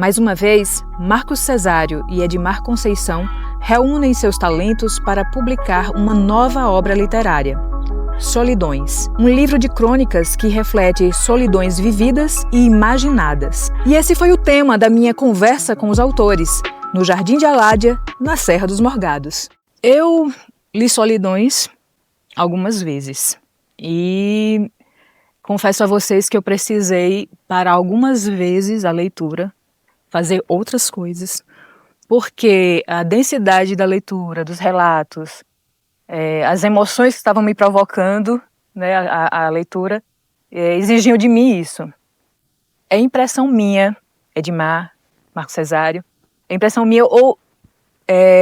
Mais uma vez, Marcos Cesário e Edmar Conceição reúnem seus talentos para publicar uma nova obra literária, Solidões, um livro de crônicas que reflete solidões vividas e imaginadas. E esse foi o tema da minha conversa com os autores, no Jardim de Aládia, na Serra dos Morgados. Eu li Solidões algumas vezes e confesso a vocês que eu precisei parar algumas vezes a leitura, fazer outras coisas, porque a densidade da leitura, dos relatos, as emoções que estavam me provocando, né, a leitura, exigiam de mim isso. É impressão minha, Edmar, Marcos Cesário, é impressão minha ou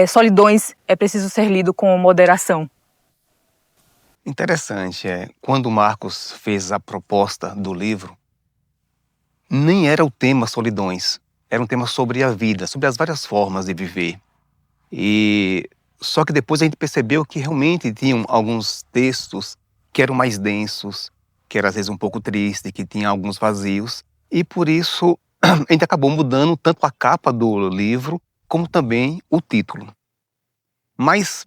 Solidões é preciso ser lido com moderação? Interessante, quando o Marcos fez a proposta do livro, nem era o tema Solidões, era um tema sobre a vida, sobre as várias formas de viver. Só que depois a gente percebeu que realmente tinham alguns textos que eram mais densos, que eram às vezes um pouco tristes, que tinham alguns vazios, e por isso a gente acabou mudando tanto a capa do livro, como também o título. Mas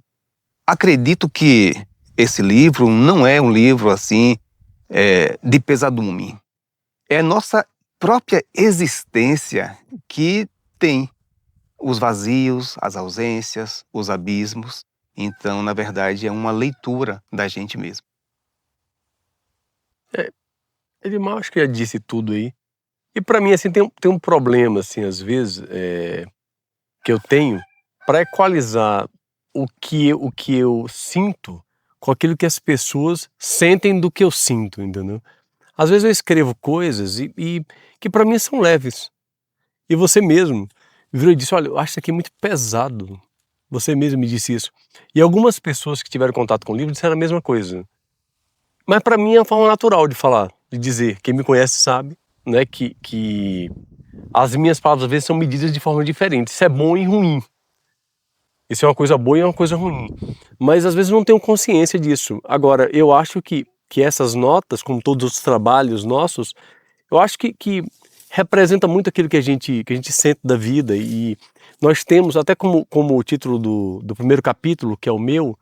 acredito que esse livro não é um livro assim de pesadume. É a nossa própria existência que tem os vazios, as ausências, os abismos. Então, na verdade, é uma leitura da gente mesmo. Edmar, acho que já disse tudo aí. E para mim, assim, tem um problema, assim, às vezes, que eu tenho para equalizar o que eu sinto com aquilo que as pessoas sentem do que eu sinto, entendeu? Às vezes eu escrevo coisas e que para mim são leves. E você mesmo virou e disse, olha, eu acho isso aqui muito pesado. Você mesmo me disse isso. E algumas pessoas que tiveram contato com o livro disseram a mesma coisa. Mas para mim é uma forma natural de falar, de dizer. Quem me conhece sabe, né, que as minhas palavras às vezes são medidas de forma diferente. Isso é bom e ruim. Isso é uma coisa boa e é uma coisa ruim. Mas às vezes eu não tenho consciência disso. Agora, eu acho que essas notas, como todos os trabalhos nossos, eu acho que representa muito aquilo que a gente sente da vida. E nós temos, até como o título do primeiro capítulo, que é o meu,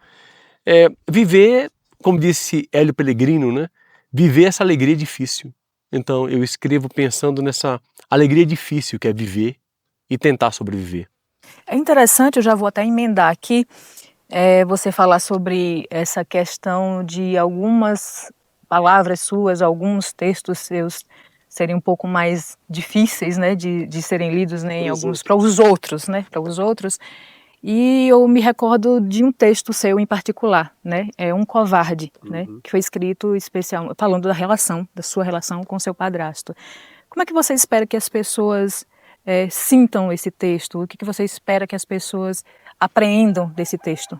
viver, como disse Hélio Pellegrino, né? Viver essa alegria difícil. Então eu escrevo pensando nessa alegria difícil que é viver e tentar sobreviver. É interessante, eu já vou até emendar aqui, você falar sobre essa questão de algumas palavras suas, alguns textos seus serem um pouco mais difíceis, né, de serem lidos, né, para os outros, né, para os outros. E eu me recordo de um texto seu em particular, né, Um Covarde, né, que foi escrito especial, falando da sua relação com seu padrasto. Como é que você espera que as pessoas sintam esse texto? O que você espera que as pessoas apreendam desse texto?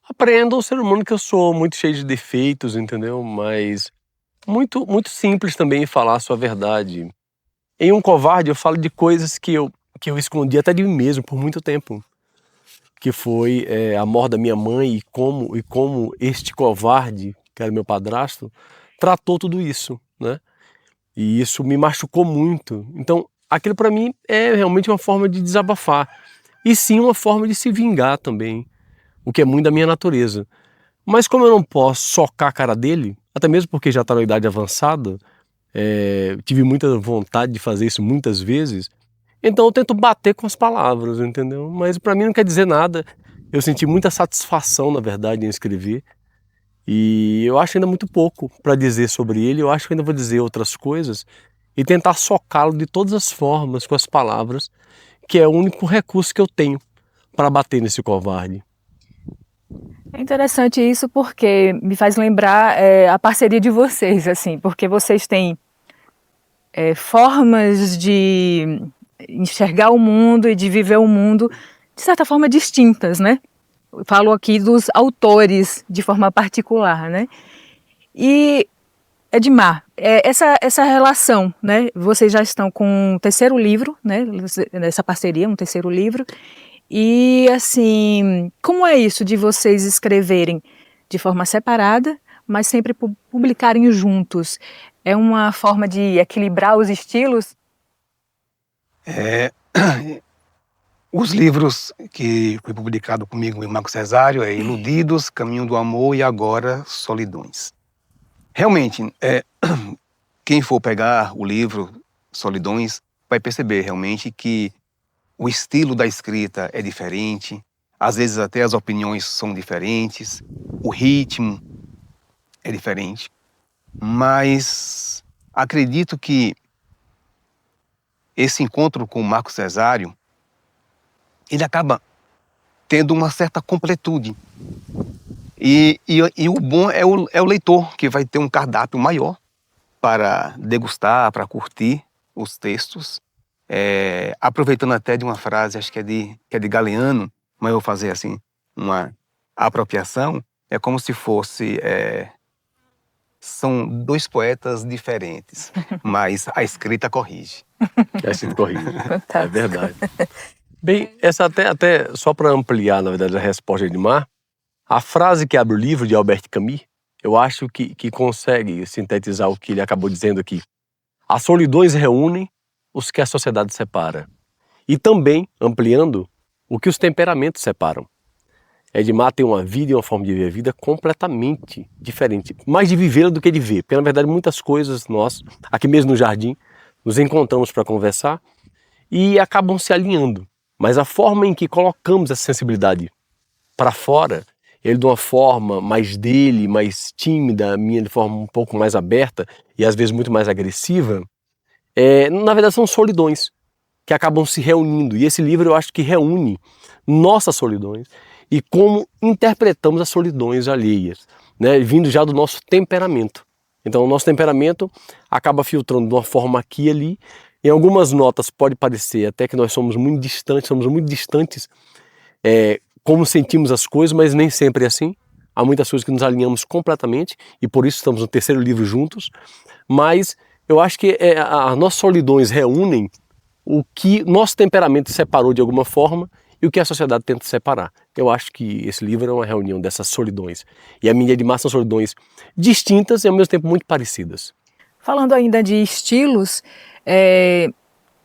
Apreendam o ser humano que eu sou, muito cheio de defeitos, entendeu? Mas muito, muito simples também em falar a sua verdade. Em Um Covarde eu falo de coisas que eu escondi até de mim mesmo por muito tempo. Que foi a morte da minha mãe e como este covarde, que era meu padrasto, tratou tudo isso, né? E isso me machucou muito. Então, aquilo para mim é realmente uma forma de desabafar. E sim, uma forma de se vingar também, o que é muito da minha natureza. Mas como eu não posso socar a cara dele, até mesmo porque já está na idade avançada, tive muita vontade de fazer isso muitas vezes, então eu tento bater com as palavras, entendeu? Mas para mim não quer dizer nada. Eu senti muita satisfação, na verdade, em escrever. E eu acho ainda muito pouco para dizer sobre ele. Eu acho que ainda vou dizer outras coisas e tentar socá-lo de todas as formas com as palavras, que é o único recurso que eu tenho para bater nesse covarde. É interessante isso porque me faz lembrar a parceria de vocês, assim, porque vocês têm formas de enxergar o mundo e de viver o mundo de certa forma distintas, né? Eu falo aqui dos autores de forma particular, né? E Edmar, essa relação, né? Vocês já estão com um terceiro livro, né? Nessa parceria, um terceiro livro. E assim, como é isso de vocês escreverem de forma separada, mas sempre publicarem juntos? É uma forma de equilibrar os estilos? Os livros que foi publicado comigo em Marco Cesário é Iludidos, Caminho do Amor e agora Solidões. Realmente, quem for pegar o livro Solidões vai perceber realmente que o estilo da escrita é diferente, às vezes até as opiniões são diferentes, o ritmo é diferente, mas acredito que esse encontro com o Marco Cesário, ele acaba tendo uma certa completude. E o bom é o leitor, que vai ter um cardápio maior para degustar, para curtir os textos. Aproveitando até de uma frase, acho que é de Galeano, mas eu vou fazer assim, uma apropriação, é como se fosse... são dois poetas diferentes, mas a escrita corrige. A escrita corrige. É verdade. Bem, essa até só para ampliar, na verdade, a resposta de Edmar, a frase que abre o livro de Albert Camus, eu acho que consegue sintetizar o que ele acabou dizendo aqui. As solidões reúnem os que a sociedade separa. E também, ampliando, o que os temperamentos separam. Edmar tem uma vida e uma forma de ver a vida completamente diferente. Mais de vivê-la do que de ver. Porque, na verdade, muitas coisas nós, aqui mesmo no jardim, nos encontramos para conversar e acabam se alinhando. Mas a forma em que colocamos essa sensibilidade para fora, ele de uma forma mais dele, mais tímida, a minha de forma um pouco mais aberta e às vezes muito mais agressiva, na verdade são solidões que acabam se reunindo. E esse livro eu acho que reúne nossas solidões e como interpretamos as solidões alheias, né, vindo já do nosso temperamento. Então o nosso temperamento acaba filtrando de uma forma aqui e ali. Em algumas notas pode parecer até que nós somos muito distantes como sentimos as coisas, mas nem sempre é assim. Há muitas coisas que nos alinhamos completamente e por isso estamos no terceiro livro juntos. Mas eu acho que as nossas solidões reúnem o que nosso temperamento separou de alguma forma e o que a sociedade tenta separar. Eu acho que esse livro é uma reunião dessas solidões. E a minha e Edmar são solidões distintas e ao mesmo tempo muito parecidas. Falando ainda de estilos,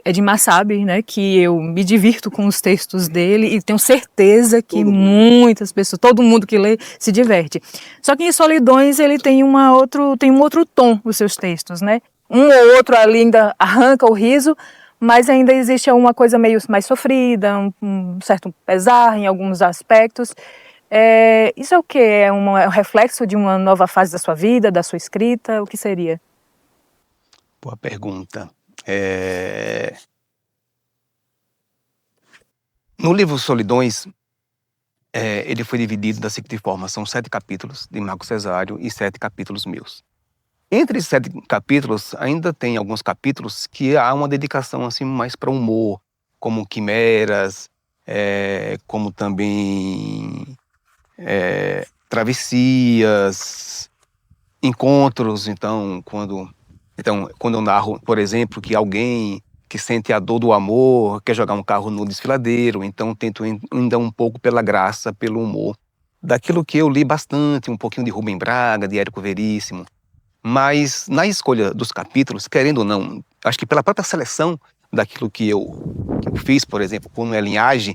Edmar sabe, né, que eu me divirto com os textos dele e tenho certeza que muitas pessoas, todo mundo que lê, se diverte. Só que em Solidões ele tem um outro tom os seus textos, né? Um ou outro ali ainda arranca o riso, mas ainda existe uma coisa meio mais sofrida, um certo pesar em alguns aspectos. Isso é o quê? É um reflexo de uma nova fase da sua vida, da sua escrita? O que seria? Boa pergunta. No livro Solidões, ele foi dividido da seguinte forma: são 7 capítulos de Marco Cesário e 7 capítulos meus. Entre esses 7 capítulos, ainda tem alguns capítulos que há uma dedicação assim mais para humor, como Quimeras, como também Travessias, Encontros. Então, quando eu narro, por exemplo, que alguém que sente a dor do amor quer jogar um carro no desfiladeiro, então tento ainda um pouco pela graça, pelo humor. Daquilo que eu li bastante, um pouquinho de Rubem Braga, de Érico Veríssimo. Mas na escolha dos capítulos, querendo ou não, acho que pela própria seleção daquilo que eu fiz, por exemplo, como é linhagem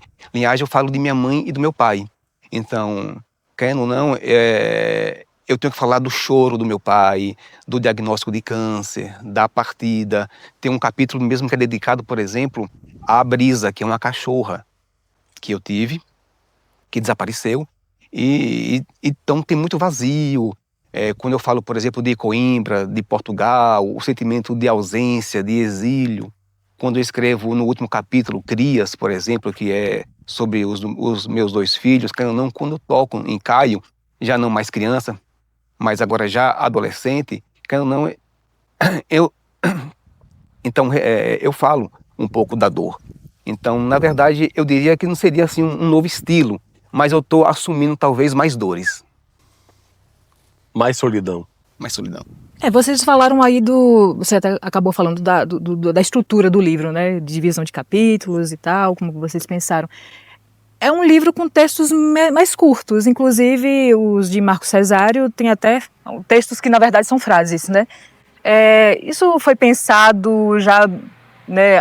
eu falo de minha mãe e do meu pai. Então, querendo ou não, eu tenho que falar do choro do meu pai, do diagnóstico de câncer, da partida. Tem um capítulo mesmo que é dedicado, por exemplo, à Brisa, que é uma cachorra que eu tive, que desapareceu. Então tem muito vazio. Quando eu falo, por exemplo, de Coimbra, de Portugal, o sentimento de ausência, de exílio. Quando eu escrevo no último capítulo, Crias, por exemplo, que é sobre os meus 2 filhos, quando eu toco em Caio, já não mais criança, mas agora já adolescente, eu falo um pouco da dor. Então, na verdade, eu diria que não seria assim um novo estilo, mas eu estou assumindo talvez mais dores. Mais solidão. Mais solidão. Vocês falaram aí você até acabou falando da estrutura do livro, né? Divisão de capítulos e tal, como vocês pensaram. É um livro com textos mais curtos, inclusive os de Marco Cesário tem até textos que na verdade são frases, né? Isso foi pensado já né,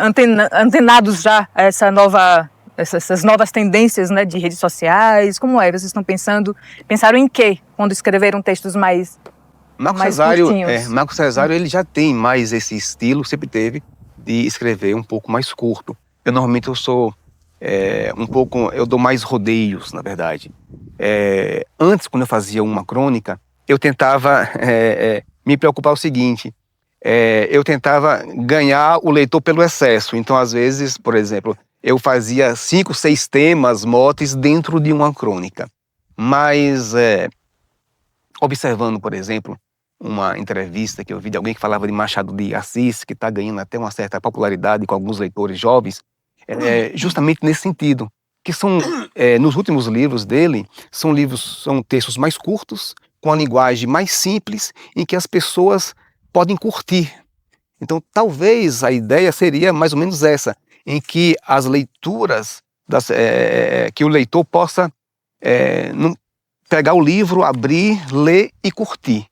antenados já a essas novas tendências, né, de redes sociais? Como é? Vocês pensaram em quê quando escreveram textos mais curtinhos? Marco Cesário, ele já tem mais esse estilo, sempre teve, de escrever um pouco mais curto. Normalmente eu sou eu dou mais rodeios, na verdade. Antes, quando eu fazia uma crônica, eu tentava me preocupar o seguinte, eu tentava ganhar o leitor pelo excesso. Então, às vezes, por exemplo, eu fazia 5, 6 temas, motes dentro de uma crônica. Mas, observando, por exemplo, uma entrevista que eu vi de alguém que falava de Machado de Assis, que está ganhando até uma certa popularidade com alguns leitores jovens, justamente nesse sentido, que são, nos últimos livros dele, são textos mais curtos, com a linguagem mais simples, em que as pessoas podem curtir. Então, talvez a ideia seria mais ou menos essa, em que as leituras, que o leitor possa pegar o livro, abrir, ler e curtir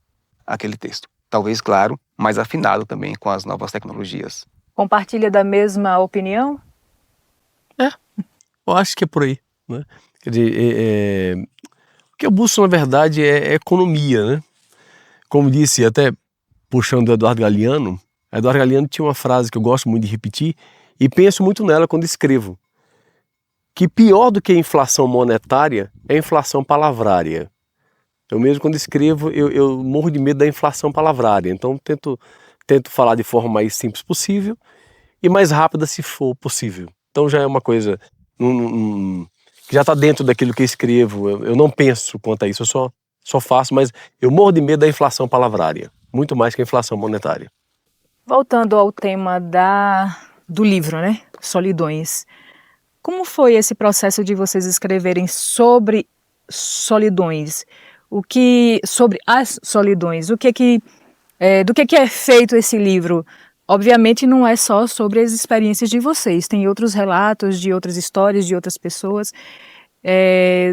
aquele texto. Talvez, claro, mais afinado também com as novas tecnologias. Compartilha da mesma opinião? Eu acho que é por aí, né? Quer dizer, o que eu busco, na verdade, é economia, né? Como disse, até puxando do Eduardo Galeano tinha uma frase que eu gosto muito de repetir e penso muito nela quando escrevo, que pior do que a inflação monetária é a inflação palavrária. Eu mesmo quando escrevo, eu morro de medo da inflação palavrária, então tento falar de forma mais simples possível e mais rápida se for possível. Então já é uma coisa que já está dentro daquilo que eu escrevo, eu não penso quanto a isso, eu só faço, mas eu morro de medo da inflação palavrária, muito mais que a inflação monetária. Voltando ao tema do livro, né? Solidões. Como foi esse processo de vocês escreverem sobre solidões? Sobre as solidões? Do que é feito esse livro? Obviamente não é só sobre as experiências de vocês, tem outros relatos de outras histórias, de outras pessoas.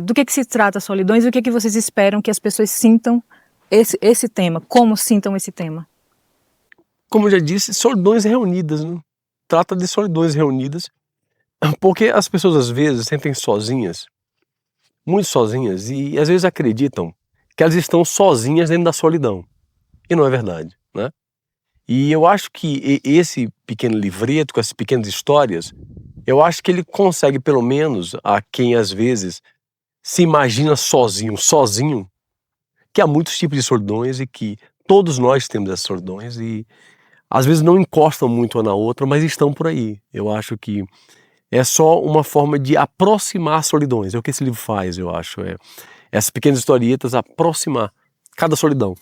Do que se trata Solidões e o que vocês esperam que as pessoas sintam esse tema? Como sintam esse tema? Como eu já disse, solidões reunidas, né? Trata de solidões reunidas, porque as pessoas às vezes se sentem sozinhas, muito sozinhas, e às vezes acreditam que elas estão sozinhas dentro da solidão. E não é verdade, né? E eu acho que esse pequeno livreto, com essas pequenas histórias, eu acho que ele consegue, pelo menos, a quem às vezes se imagina sozinho, que há muitos tipos de solidões e que todos nós temos essas solidões e às vezes não encostam muito uma na outra, mas estão por aí. Eu acho que é só uma forma de aproximar solidões. É o que esse livro faz, eu acho. Essas pequenas historietas aproximar cada solidão.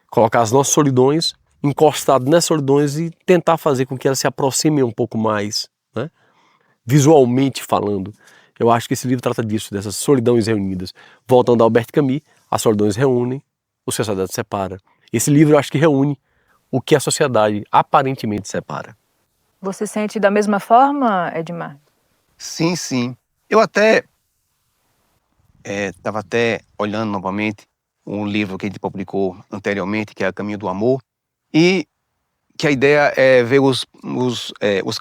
Colocar as nossas solidões encostadas nessas solidões e tentar fazer com que elas se aproximem um pouco mais, né? Visualmente falando. Eu acho que esse livro trata disso, dessas solidões reunidas. Voltando a Albert Camus, as solidões reúnem, a sociedade separa. Esse livro eu acho que reúne o que a sociedade aparentemente separa. Você sente da mesma forma, Edmar? Sim, sim. Eu até estava olhando novamente um livro que a gente publicou anteriormente, que é A Caminho do Amor, e que a ideia é ver os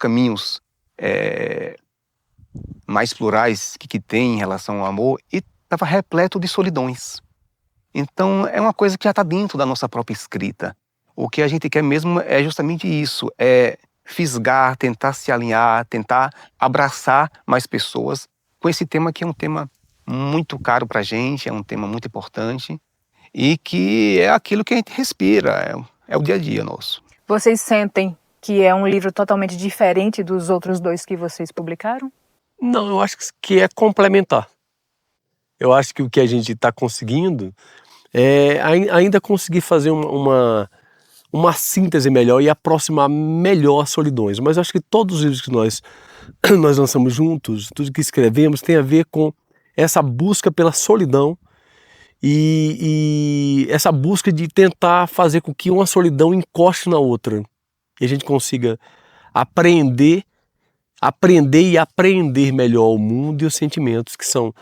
caminhos mais plurais que tem em relação ao amor, e estava repleto de solidões. Então é uma coisa que já está dentro da nossa própria escrita. O que a gente quer mesmo é justamente isso, fisgar, tentar se alinhar, tentar abraçar mais pessoas com esse tema que é um tema muito caro para a gente, é um tema muito importante e que é aquilo que a gente respira, é o dia a dia nosso. Vocês sentem que é um livro totalmente diferente dos outros 2 que vocês publicaram? Não, eu acho que é complementar. Eu acho que o que a gente está conseguindo é ainda conseguir fazer uma síntese melhor e aproximar melhor as solidões. Mas eu acho que todos os livros que nós lançamos juntos, tudo que escrevemos, tem a ver com essa busca pela solidão e essa busca de tentar fazer com que uma solidão encoste na outra. E a gente consiga aprender e apreender melhor o mundo e os sentimentos que são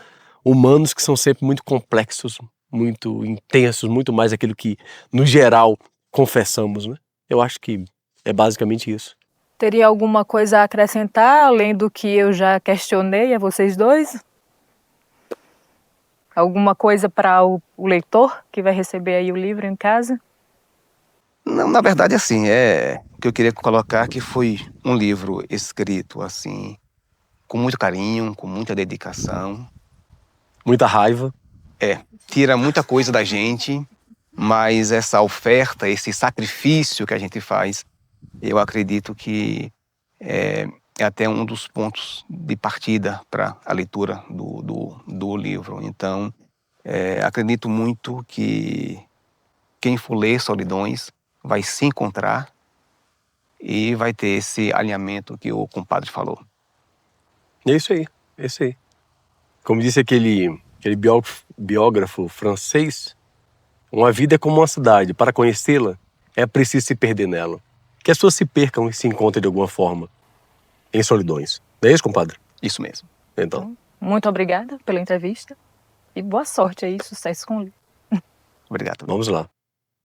humanos, que são sempre muito complexos, muito intensos, muito mais aquilo que, no geral, confessamos, né? Eu acho que é basicamente isso. Teria alguma coisa a acrescentar, além do que eu já questionei a vocês dois? Alguma coisa para o leitor que vai receber aí o livro em casa? Não, na verdade, assim, o que eu queria colocar que foi um livro escrito, assim, com muito carinho, com muita dedicação. Muita raiva. Tira muita coisa da gente, mas essa oferta, esse sacrifício que a gente faz, eu acredito que é até um dos pontos de partida para a leitura do livro. Então, acredito muito que quem for ler Solidões vai se encontrar e vai ter esse alinhamento que o compadre falou. É isso aí, é isso aí. Como disse aquele biógrafo francês, uma vida é como uma cidade. Para conhecê-la, é preciso se perder nela. Que as pessoas se percam e se encontrem de alguma forma em Solidões. Não é isso, compadre? Isso mesmo. Então, Muito obrigada pela entrevista e boa sorte aí, sucesso com o livro. Obrigado. vamos lá.